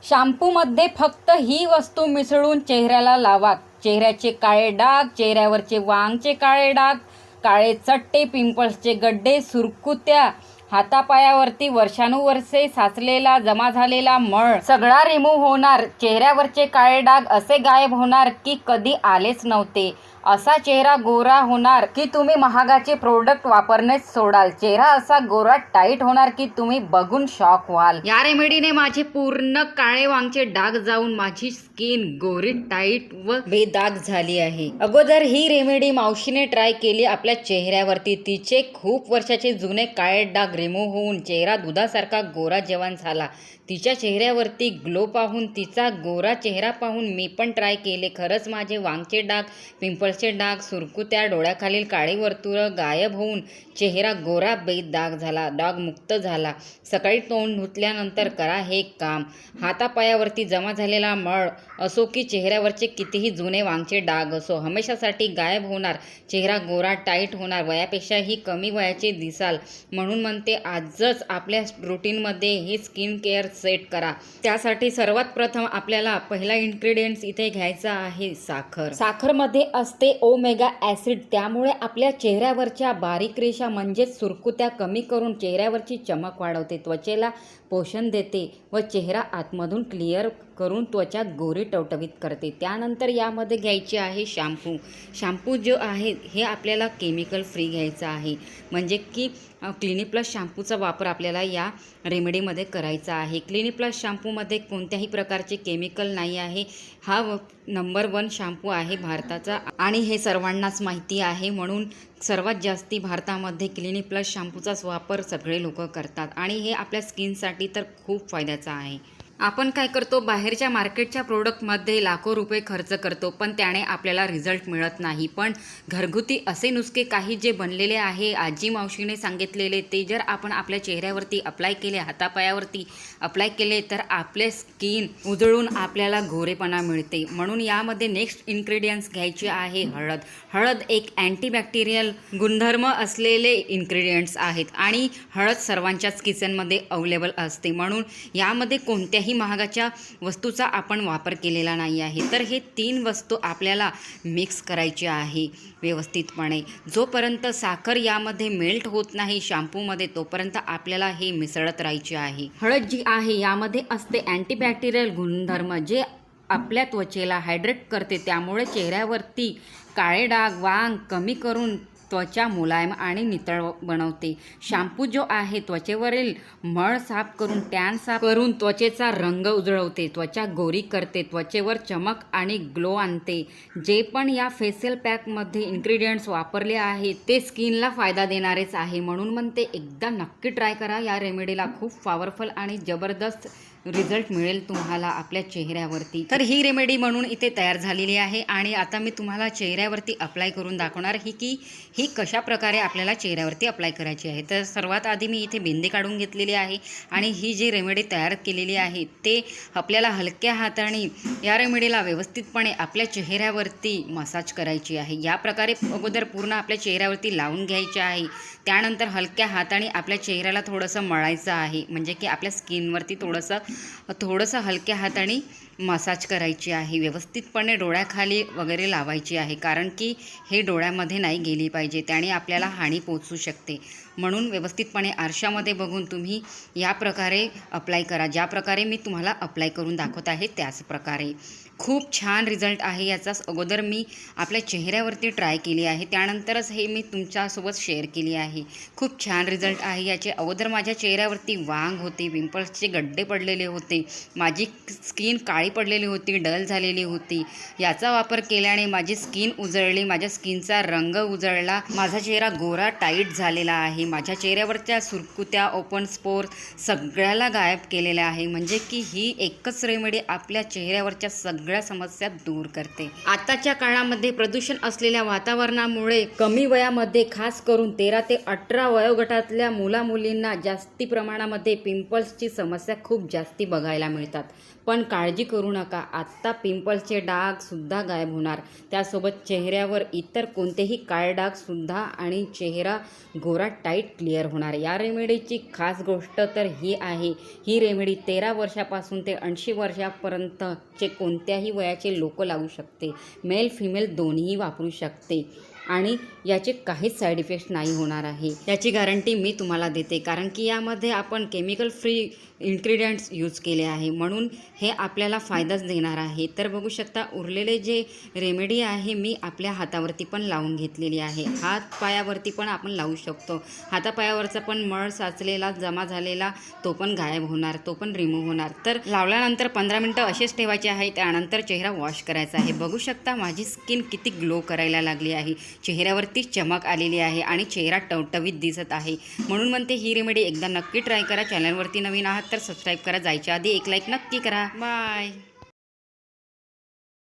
शॅम्पूमध्ये फक्त ही वस्तू मिसळून चेहऱ्याला लावा. चेहऱ्याचे काळे डाग, चेहऱ्यावरचे वांगचे काळे डाग, काळे चट्टे, पिंपल्सचे गड्डे, सुरकुत्या, हातापायावरती वर्षानुवर्षे साचलेला जमा झालेला मळ सगळा रिमूव्ह होणार. चेहऱ्यावरचे काळे डाग असे गायब होणार की कधी आलेच नव्हते. असा चेहरा गोरा होणार की तुम्ही महागाचे प्रोडक्ट वापरणेच सोडाल. चेहरा असा गोरा टाईट होणार की तुम्ही बघून शॉक व्हाल. या रेमेडीने माझे पूर्ण काळे वांगचे डाग जाऊन माझी स्किन गोरी, टाईट व बेदाग झाली आहे. अगोदर ही रेमेडी मावशीने ट्राय केली आपल्या चेहऱ्यावरती. तिचे खूप वर्षाचे जुने काळे डाग रिमूव्ह होऊन चेहरा दुधासारखा गोरा जवान झाला. तिच्या चेहऱ्यावरती ग्लो पाहून, तिचा गोरा चेहरा पाहून मी पण ट्राय केले. खरंच माझे वांगचे डाग, पिंपल्सचे डाग, सुरकुत्या, डोळ्याखालील काळी वर्तुळं गायब होऊन चेहरा गोरा बेदाग झाला, डागमुक्त झाला. सकाळी तोंड धुतल्यानंतर करा हे काम. हातापायावरती जमा झालेला मळ असो की चेहऱ्यावरचे कितीही जुने वांगचे डाग असो, हमेशासाठी गायब होणार. चेहरा गोरा टाईट होणार. वयापेक्षाही कमी वयाचे दिसाल. म्हणून म्हणते आजच आपल्या रुटीनमध्ये ही स्किन केअर सेट करा. त्यासाठी सर्वात प्रथम आपल्याला पहिला इन्ग्रेडियंट्स इथे घ्यायचा आहे साखर. साखरमध्ये असते ओमेगा ॲसिड, त्यामुळे आपल्या चेहऱ्यावरच्या बारीक रेषा म्हणजेच सुरकुत्या कमी करून चेहऱ्यावरची चमक वाढवते, त्वचेला पोषण देते व चेहरा आतमधून क्लिअर करून त्वचा गोरी टवटवीत करते. त्यानंतर यामध्ये घ्यायचे आहे शॅम्पू. शॅम्पू जो आहे हे आपल्याला केमिकल फ्री घ्यायचा आहे, म्हणजे की क्लिनिक प्लस शॅम्पूचा वापर आपल्याला या रेमेडीमध्ये करायचा आहे. क्लिनिक प्लस शॅम्पूमध्ये कोणत्याही प्रकारचे केमिकल नाही आहे. हा नंबर 1 शॅम्पू आहे भारताचा आणि हे सर्वांनाच माहिती आहे. म्हणून सर्वात जास्ती भारतामध्ये क्लिनिक प्लस शॅम्पूचाच वापर सगळे लोक करतात आणि हे आपल्या स्किनसाठी तर खूप फायद्याचं आहे. आपण काय करतो, बाहेरच्या मार्केटच्या प्रोडक्टमध्ये लाखो रुपये खर्च करतो, पण त्याने आपल्याला रिझल्ट मिळत नाही. पण घरगुती असे नुसके काही जे बनलेले आहे, आजी मावशीने सांगितलेले, ते जर आपण आपल्या चेहऱ्यावरती अप्लाय केले, हातापायावरती अप्लाय केले, तर आपले स्किन उजळून आपल्याला गोरेपणा मिळते. म्हणून यामध्ये नेक्स्ट इन्ग्रेडियंट्स घ्यायचे आहे हळद. हळद एक अँटीबॅक्टेरियल गुणधर्म असलेले इन्ग्रेडियंट्स आहेत आणि हळद सर्वांच्याच किचनमध्ये अवेलेबल असते. म्हणून यामध्ये कोणत्याही महागाच्या वस्तूचा आपण वापर केलेला नाही आहे. तर हे 3 वस्तू आपल्याला मिक्स करायची आहे व्यवस्थितपणे. जोपर्यंत साखर यामध्ये मेल्ट होत नाही शॅम्पूमध्ये, तोपर्यंत आपल्याला हे मिसळत राहायचे आहे. हळद जी आहे यामध्ये असते अँटीबॅक्टेरियल गुणधर्म, जे आपल्या त्वचेला हायड्रेट करते. त्यामुळे चेहऱ्यावरती काळे डाग, वांग कमी करून त्वचा मुलायम आणि नितळ बनवते. शॅम्पू जो आहे त्वचेवरील मळ साफ करून, टॅन साफ करून त्वचेचा रंग उजळवते, त्वचा गोरी करते, त्वचेवर चमक आणि ग्लो आणते. जे पण या फेशियल पॅकमध्ये इन्ग्रेडियंट्स वापरले आहेत ते स्किनला फायदा देणारेच आहे. म्हणून म्हणते एकदा नक्की ट्राय करा या रेमेडीला. खूप पॉवरफुल आणि जबरदस्त रिझल्ट मिळेल तुम्हाला आपल्या चेहऱ्यावरती. तर ही रेमेडी म्हणून इथे तयार झालेली आहे आणि आता मी तुम्हाला चेहऱ्यावरती अप्लाय करून दाखवणार ही कशा प्रकारे आपल्याला चेहऱ्यावरती अप्लाय करायची आहे. तर सर्वात आधी मी इथे बिंदी काढून घेतलेली आहे आणि ही जी रेमेडी तयार केलेली आहे ते आपल्याला हलक्या हाताने या रेमेडीला व्यवस्थितपणे आपल्या चेहऱ्यावरती मसाज करायची आहे. या प्रकारे अगोदर पूर्ण आपल्या चेहऱ्यावरती लावून घ्यायची आहे. त्यानंतर हलक्या हाताने आपल्या चेहऱ्याला थोडंसं मळायचं आहे, म्हणजे की आपल्या स्किनवरती थोडंसं हलक्या हाताने मसाज करायची आहे. व्यवस्थितपणे डोळ्याखाली वगैरे लावायची आहे, कारण की हे डोळ्यामध्ये नाही गेली पाहिजे, त्याने आपल्याला हानी पोचू शकते. म्हणून व्यवस्थितपणे आरशामध्ये बघून तुम्ही या प्रकारे अप्लाय करा. ज्या प्रकारे मी तुम्हाला अप्लाय करून दाखवत आहे त्याच प्रकारे. खूप छान रिझल्ट आहे याचा. अगोदर मी आपल्या चेहऱ्यावरती ट्राय केली आहे, त्यानंतरच हे मी तुमच्यासोबत शेअर केली आहे. खूप छान रिझल्ट आहे याचे. अगोदर माझ्या चेहऱ्यावरती वांग होते, पिंपल्सचे गड्डे पडलेले होते, माझी स्किन काळी पडलेली होती, डल झालेली होती. याचा वापर केल्याने माझी स्किन उजळली, माझ्या स्किनचा रंग उजळला, माझा चेहरा गोरा टाईट झालेला आहे. माझ्या चेहऱ्यावरच्या सुरकुत्या, ओपन स्पोर सगळ्याला गायब केलेल्या आहे. म्हणजे की ही एकच रेमेडी आपल्या चेहऱ्यावरच्या सगळ्या समस्या दूर करते. आताच्या काळामध्ये प्रदूषण असलेल्या वातावरणामुळे कमी वयामध्ये, खास करून 13 ते 18 वयोगटातल्या मुलामुलींना जास्ती प्रमाणामध्ये पिंपल्सची समस्या खूप जास्ती बघायला मिळतात. पण काळजी करू नका, आत्ता पिंपल्सचे डागसुद्धा गायब होणार. त्यासोबत चेहऱ्यावर इतर कोणतेही काळे डागसुद्धा आणि चेहरा गोरा टाईट ब्राईट क्लिअर होणार. या रेमेडीची खास गोष्ट तर ही आहे, ही रेमेडी 13 वर्षापासून ते 80 वर्षापर्यंतचे कोणत्याही वयाचे लोक लावू शकते. मेल फिमेल दोन्हीही वापरू शकते आणि याचे काहीच साईड इफेक्ट्स नाही होणार आहे. याची गॅरंटी मी तुम्हाला देते, कारण की यामध्ये आपण केमिकल फ्री इन्ग्रेडियंट्स यूज केले आहे, म्हणून हे आपल्याला फायदाच देणार आहे. तर बघू शकता उरलेले जे रेमेडी आहे मी आपल्या हातावरती पण लावून घेतलेली आहे. हात पायावरती पण आपण लावू शकतो. हातापायावरचा पण मळ साचलेला जमा झालेला तो पण गायब होणार, तो पण रिमूव्ह होणार. तर लावल्यानंतर 15 मिनटं असेच ठेवायचे आहे. त्यानंतर चेहरा वॉश करायचा आहे. बघू शकता माझी स्किन किती ग्लो करायला लागली आहे, चेहऱ्यावरती चमक आलेली आहे आणि चेहरा टवटवीत दिसत आहे. म्हणून म्हणते ही रेमेडी एकदा नक्की ट्राय करा. चॅनलवरती नवीन आहात तर सबस्क्राईब करा. जायच्या आधी एक लाईक नक्की करा. बाय.